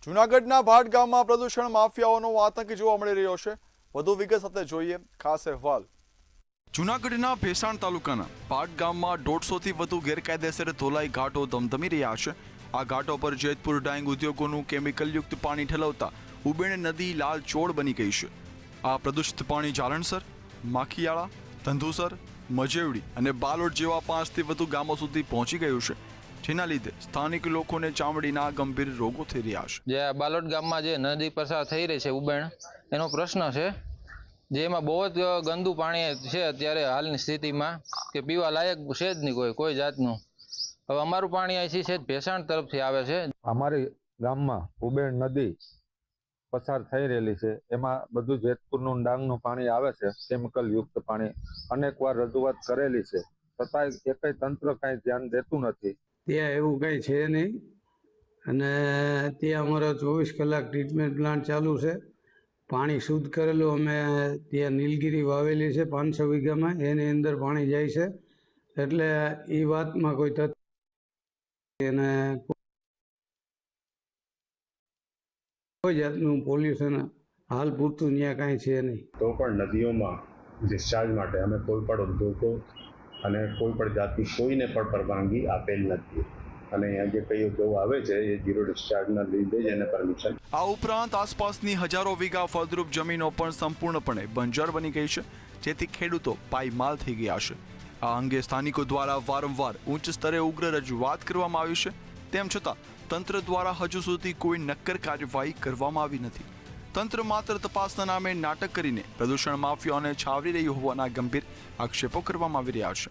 જૂનાગઢના ભાટ ગામમાં પ્રદૂષણ માફિયાઓનો આતંક જોવા મળી રહ્યો છે। વધુ વિગત સાથે જોઈએ ખાસ અહેવાલ। જૂનાગઢના ભેસાણ તાલુકાના ભાટ ગામમાં 150થી વધુ ગેરકાયદેસર ધોલાઈ ઘાટો ધમધમી રહ્યા છે। આ ઘાટો પર જેતપુર ડાંગ ઉદ્યોગોનું કેમિકલયુક્ત પાણી ઠલવતા ઉબેણ નદી લાલ ચોળ બની ગઈ છે। આ પ્રદૂષિત પાણી જાલણસર, માખીયાળા, ધંધુસર, મજેવડી અને બાલોડ જેવા 5થી વધુ ગામો સુધી પહોંચી ગયું છે, જેના લીધે સ્થાનિક લોકોને ચામડીના ગંભીર રોગો થઈ રહ્યા છે। જે બાલોડ ગામમાં જે નદી પસાર થઈ રહી છે ઉબેણ, એનો પ્રશ્ન છે, જેમાં બહુ જ ગંદુ પાણી છે અત્યારે હાલની સ્થિતિમાં, કે પીવા લાયક છે જ નહીં કોઈ જાતનું। હવે અમારું પાણી અહીં છે ભેસાણ તરફથી આવે છે। અમારી ગામમાં ઉબેણ નદી પસાર થઈ રહેલી છે, એમાં બધું જેતપુરનું ડાંગનું પાણી આવે છે, કેમિકલ યુક્ત પાણી। અનેકવાર રજૂઆત કરેલી છે, છતાંય એકેય તંત્ર કાંઈ ધ્યાન દેતું નથી। ત્યાં એવું કંઈ છે નહીં, અને ત્યાં અમારા 24 કલાક ટ્રીટમેન્ટ પ્લાન્ટ ચાલુ છે। પાણી શુદ્ધ કરેલું અમે ત્યાં નીલગીરી વાવેલી છે 500 વીઘામાં, એની અંદર પાણી જાય છે, એટલે એ વાતમાં કોઈ તથ્ય અને કોઈ જાતનું પોલ્યુશન હાલ પૂરતું ત્યાં કાંઈ છે નહીં। તો પણ નદીઓમાં ડિસ્ચાર્જ માટે અમે કોઈ પણ ઉદ્યોગો અને કોઈ પણ જાતની કોઈને પણ પરવાનગી આપેલ નથી, અને અહીંયા જે કઈ ઉદ્યોગ આવે છે એ ઝીરો ડિસ્ચાર્જના લીધે જ એને પરમિશન। આ ઉપરાંત આસપાસની હજારો વીઘા ફળદ્રુપ જમીનો પણ સંપૂર્ણપણે બંજર બની ગઈ છે, જેથી ખેડૂતો પાયમાલ થઈ ગયા છે। આ અંગે સ્થાનિકો દ્વારા વારંવાર ઉચ્ચ સ્તરે ઉગ્ર રજૂઆત કરવામાં આવી છે, તેમ છતાં તંત્ર દ્વારા હજુ સુધી કોઈ નક્કર કાર્યવાહી કરવામાં આવી નથી। તંત્ર માત્ર તપાસના નામે નાટક કરીને પ્રદૂષણ માફિયાઓને છાવરી રહ્યું હોવાના ગંભીર આક્ષેપો કરવામાં આવી રહ્યા છે।